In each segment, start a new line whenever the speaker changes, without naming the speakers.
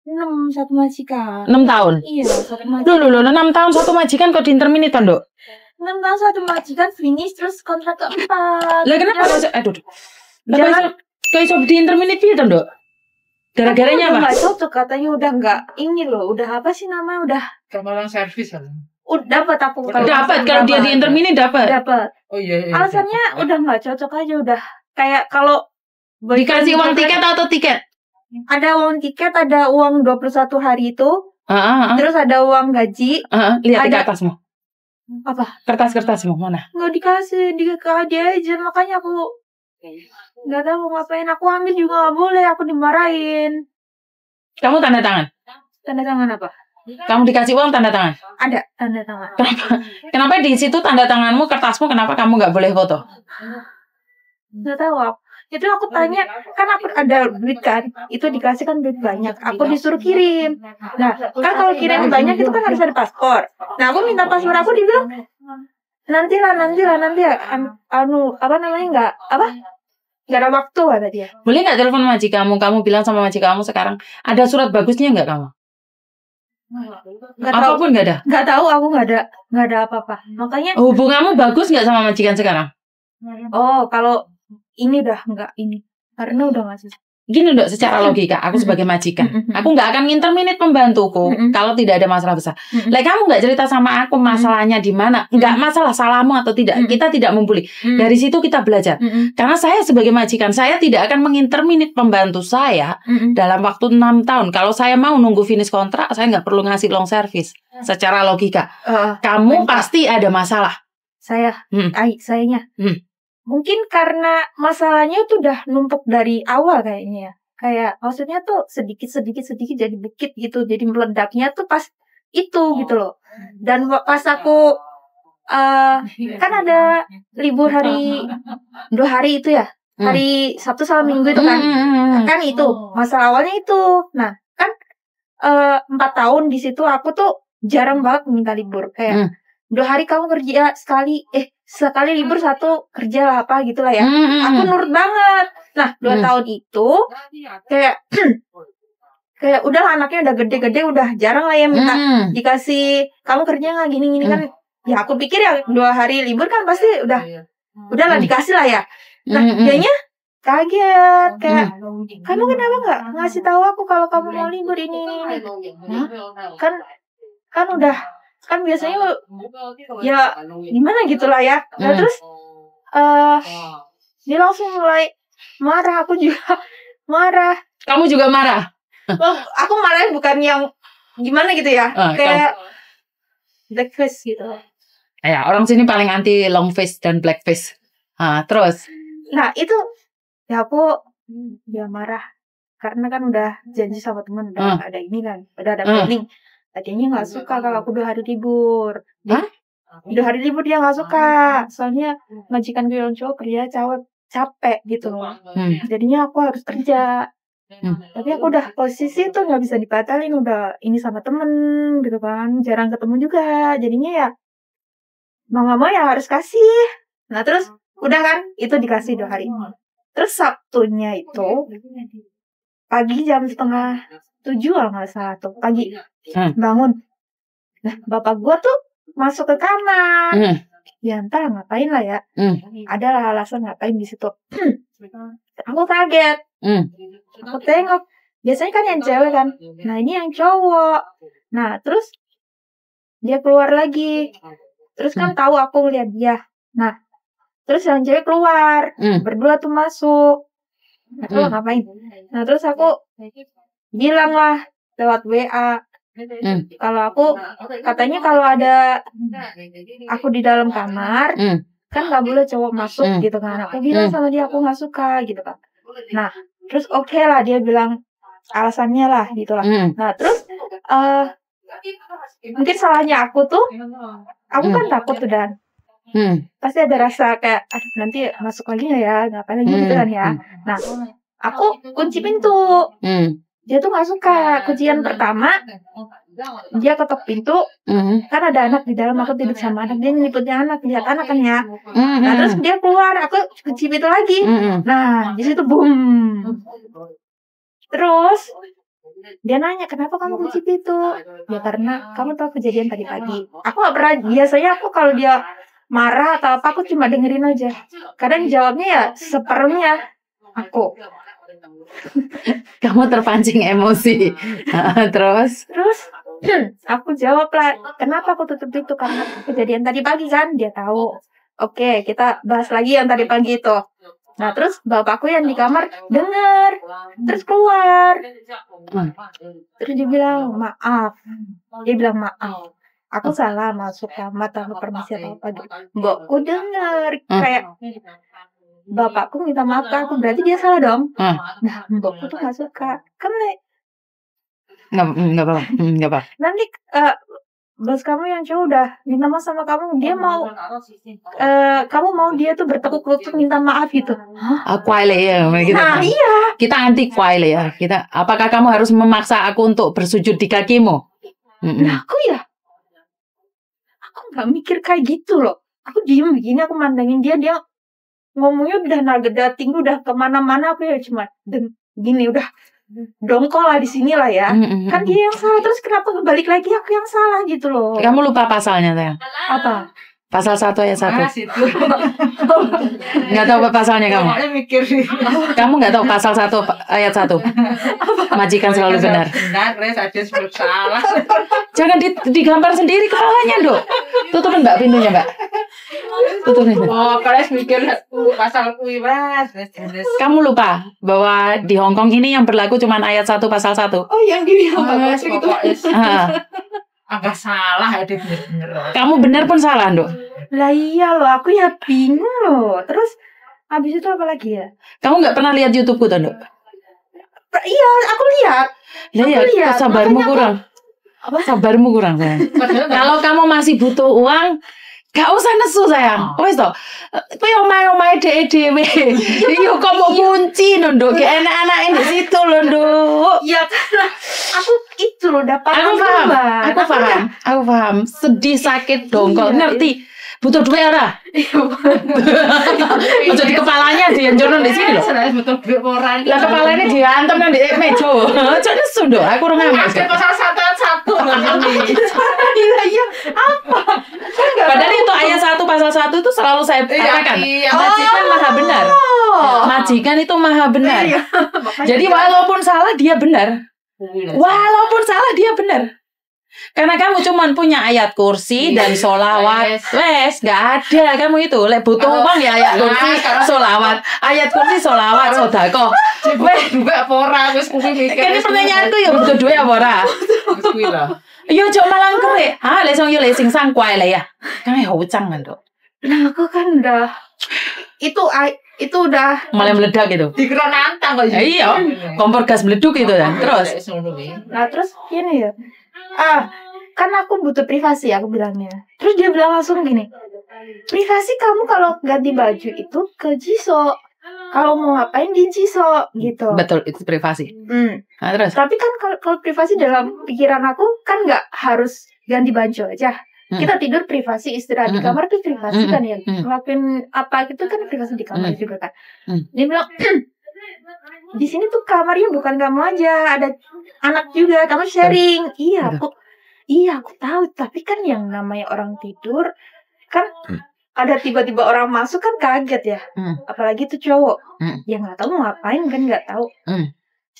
6 satu majikan.
6 tahun?
Iya, satu majikan.
Loh, 6 tahun satu majikan kok diinterminate toh, Nduk?
6 tahun satu majikan finish terus kontrak keempat.
Lah kenapa kok jalan kayak iso diinterminate piye toh, Nduk? Gara-garanya apa?
Enggak cocok katanya, udah enggak ini loh, udah apa sih namanya, udah
Kamalang servis kan.
Dapat aku
kalau dia diinterminate dapat.
Oh iya. Alasannya udah enggak cocok aja, udah kayak kalau
dikasih uang tiket atau tiket?
Ada uang tiket, ada uang 21 hari itu. Terus ada uang gaji.
Lihat di atasmu.
Apa?
Kertas-kertasmu mana?
Enggak dikasih, dia aja, makanya aku enggak tahu ngapain. Aku ambil juga enggak boleh, aku dimarahin.
Kamu tanda tangan?
Tanda tangan apa?
Kamu dikasih uang tanda tangan?
Ada tanda tangan.
Kenapa di situ tanda tanganmu, kertasmu, kenapa kamu nggak boleh foto?
Nggak tahu. Itu aku tanya, kan aku ada duit kan, itu dikasih kan duit banyak, aku disuruh kirim. Nah, kan kalau kirim banyak itu kan harus ada paspor. Nah, aku minta paspor, aku dibilang nanti ya, nggak ada waktu kata dia.
Boleh nggak telepon majikanmu, kamu bilang sama majikanmu sekarang ada surat bagusnya nggak kamu? Apapun nggak ada?
Nggak tahu, aku nggak ada apa-apa. Makanya
hubunganmu bagus nggak sama majikan sekarang?
Oh, kalau ini udah nggak ini, karena udah nggak susah.
Gini Nduk, secara logika, aku sebagai majikan, aku nggak akan nginterminate pembantuku kalau tidak ada masalah besar. Kamu nggak cerita sama aku masalahnya di mana, nggak masalah salahmu atau tidak, kita tidak membuli. Dari situ kita belajar. Karena saya sebagai majikan, saya tidak akan menginterminate pembantu saya dalam waktu 6 tahun. Kalau saya mau nunggu finish kontrak, saya nggak perlu ngasih long service. Secara logika, kamu pasti ada masalah.
Sayanya. Mungkin karena masalahnya itu udah numpuk dari awal kayaknya ya. Kayak maksudnya tuh sedikit jadi bukit gitu. Jadi meledaknya tuh pas itu gitu loh. Dan pas aku kan ada libur hari 2 hari itu ya. Hari Sabtu sama Minggu itu kan. Kan itu masalah awalnya itu. Nah, kan 4 tahun di situ aku tuh jarang banget minta libur. Kayak 2 hari kamu kerja sekali libur 1 kerja lah apa gitulah ya. Aku nurut banget. Nah 2 tahun itu kayak udah anaknya udah gede-gede, udah jarang lah ya minta dikasih kamu kerja nggak gini kan. Ya aku pikir ya 2 hari libur kan pasti udahlah dikasih lah ya. Nah dianya kaget kayak kamu kenapa nggak ngasih tahu aku kalau kamu mau libur ini. Kan udah kan biasanya ya gimana gitulah ya. Nah terus dia langsung mulai marah, aku juga marah.
Kamu juga marah?
Aku marah bukan yang gimana gitu ya, kayak blackface gitu.
Ya orang sini paling anti long face dan blackface. Terus?
Nah itu ya aku marah karena kan udah janji sama teman udah ada ini kan, udah ada planning. Tadinya nggak suka kalau aku 2 hari libur. 2 hari libur dia nggak suka. Soalnya majikan gue yang cowok kerja capek gitu loh. Jadinya aku harus kerja. Tapi aku udah posisi tuh nggak bisa dibatalin, udah ini sama temen gitu kan. Jarang ketemu juga. Jadinya ya mau nggak mau ya harus kasih. Nah terus udah kan itu dikasih 2 hari. Terus Sabtunya itu pagi jam 6:30 kalau nggak salah tuh pagi. Bangun. Nah, bapak gua tuh masuk ke kamar. Ya entah ngapain lah ya. Ada alasan ngapain di situ. Aku kaget. Aku tengok. Biasanya kan yang cewek kan. Nah, ini yang cowok. Nah, terus dia keluar lagi. Terus kan tahu aku ngeliat dia. Nah, terus yang cewek keluar. Berdua tuh masuk. Aku ngapain? Nah, terus aku bilang lah lewat WA. Kalau aku katanya kalau ada aku di dalam kamar kan nggak boleh cowok masuk gitu kan. Aku bilang sama dia aku nggak suka gitu kan. Nah terus oke lah dia bilang alasannya lah gitu lah. Nah terus mungkin salahnya aku tuh aku kan takut tuh Dan. Pasti ada rasa kayak nanti masuk lagi nggak ya, ngapain lagi gitu kan ya. Nah aku kunci pintu. Dia tuh gak suka. Kuncian pertama dia ketok pintu. Kan ada anak di dalam, aku tidur sama anak. Dia nyeliputnya anak, lihat anak kan ya. Nah terus dia keluar, aku kunci pintu lagi. Nah di situ boom. Terus Dia nanya, kenapa kamu kunci pintu? Ya karena kamu tahu kejadian tadi pagi. Aku gak pernah, biasanya aku kalau dia marah atau apa, aku cuma dengerin aja. Kadang jawabnya ya seperlunya aku.
Kamu terpancing emosi. Terus
aku jawab lah, kenapa aku tutup itu? Karena kejadian tadi pagi kan. Dia tahu. Oke, kita bahas lagi yang tadi pagi itu. Nah, terus bapakku yang di kamar denger, terus keluar. Terus dia bilang, maaf. Dia bilang, maaf. Aku salah masuk kamar tanpa permisi atau apa gitu. Mbokku denger. Kayak, bapakku minta maaf ke aku, berarti dia salah dong. Nah, mbokku tuh gak suka. Kan
nggak apa.
nanti bos kamu yang cowok udah minta maaf sama kamu, dia mau kamu mau dia tuh bertekuk lutut minta maaf gitu.
Kuaile ya gitu.
Nah, iya.
Kita anti kuaile ya. Apakah kamu harus memaksa aku untuk bersujud di kakimu?
Nah, aku nggak mikir kayak gitu loh. Aku diem begini, aku mandangin dia ngomongnya udah nada tinggi, udah kemana-mana. Aku ya cuma gini, udah dongkol lah di sini lah ya. Kan dia yang salah, terus kenapa balik lagi aku yang salah gitu loh.
Kamu lupa pasalnya, sayang?
Apa?
Pasal 1 ayat 1. Nggak tahu pasalnya kamu? Kamu nggak tahu pasal 1 ayat 1? Majikan selalu benar.
Salah.
Jangan digambar sendiri kepalanya, Dok. Tutupin Mbak pintunya, Mbak. Tutupin.
Oh, kalian mikir pasal kui, Mas.
Kamu lupa bahwa di Hong Kong ini yang berlaku cuma ayat 1 pasal 1.
Oh, yang di Bapak gitu.
Agak salah ya, dia bener-bener.
Kamu benar pun salah, Dok.
Lah iya loh, aku ya bingung loh. Terus habis itu apa lagi ya?
Kamu nggak pernah lihat YouTube-ku, Dok?
Iya, aku lihat.
Lihat, sabarmu kurang. Sabarmu kurang, sayang. Kalau kamu masih butuh uang, gak usah nesu, sayang. Wes toh. Kowe omahe dhewe. Yo kok mau kunci lho, Nduk. Kayak anak-anak di situ lho, Nduk.
Iya, karena aku itu loh dapat.
Aku paham. Sedih, sakit, dongkol, ngerti. Butuh duit ora? Ojo di kepalanya dianjurno di sini lho.
Butuh duit orang.
Lah kepalanya diantem nang di meja. Ojo nesu, Nduk. Aku ora ngemes.
Pasal 1
Iya, apa?
Padahal itu ayat 1 pasal 1 itu selalu saya katakan. Majikan maha benar. Majikan itu maha benar. Jadi walaupun salah dia benar. Karena kamu cuma punya ayat kursi dan sholawat. Wes, gak ada kamu itu. Lek butuh uang ya ayat kursi, sholawat. Ayat kursi, sholawat, sodako.
Wes, duit apa ora? Wes kuwi mikir.
Kan pertanyaanku ya butuh duit apa ora?
Wes kuwi lah.
Yo cok malang kowe. Lesong yo lesing sang kuai lah ya. Kan hocang kan, Dok.
Nah, aku kan udah itu udah
Mulai meledak gitu.
Dikira nantang kok.
Iya, kompor gas meleduk gitu kan. Terus
terus gini ya. Kan aku butuh privasi, aku bilangnya. Terus dia bilang langsung gini, privasi kamu kalau ganti baju itu ke Jisoo. Kalau mau ngapain di Jisoo gitu.
Betul, itu privasi. Nah, terus?
Tapi kan kalau privasi dalam pikiran aku kan nggak harus ganti baju aja. Kita tidur privasi, istirahat di kamar tuh privasi kan ya. Ngelakuin apa gitu kan privasi di kamar juga kan. Dia bilang, di sini tuh kamarnya bukan kamu aja, ada anak juga, kamu sharing. Iya, aku tahu. Tapi kan yang namanya orang tidur kan ada tiba-tiba orang masuk kan kaget ya. Apalagi tuh cowok. Ya nggak tahu mau ngapain kan, nggak tahu.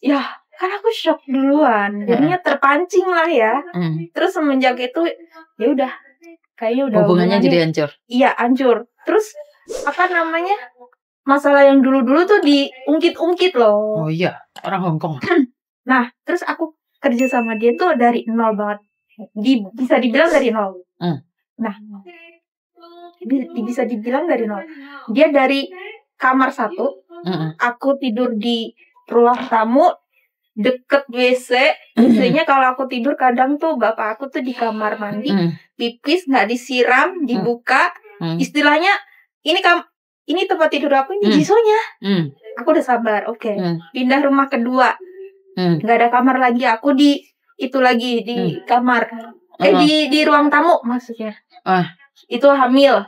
Ya kan aku shock duluan. Jadinya terpancing lah ya. Terus semenjak itu ya udah kayaknya udah
hubungannya jadi hancur.
Iya, hancur. Terus apa namanya? Masalah yang dulu-dulu tuh diungkit-ungkit loh.
Oh iya, orang Hong Kong.
Nah, terus aku kerja sama dia tuh dari nol banget. Bisa dibilang dari nol. Nah, bisa dibilang dari nol. Dia dari kamar 1, aku tidur di ruang tamu deket WC. WC-nya kalau aku tidur kadang tuh bapak aku tuh di kamar mandi, pipis nggak disiram, dibuka. Istilahnya ini tempat tidur aku, ini Jisoo-nya. Aku udah sabar, oke. Pindah rumah kedua, nggak ada kamar lagi. Aku di kamar, di ruang tamu maksudnya. Itu hamil.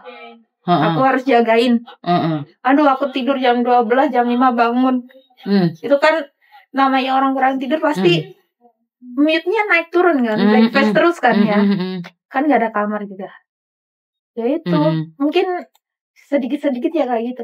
Aku harus jagain. Aduh, aku tidur jam 12, jam 5 bangun. Itu kan namanya orang kurang tidur pasti moodnya naik turun kan, breakfast terus kan ya, kan nggak ada kamar juga. Ya itu mungkin sedikit-sedikit ya kayak gitu.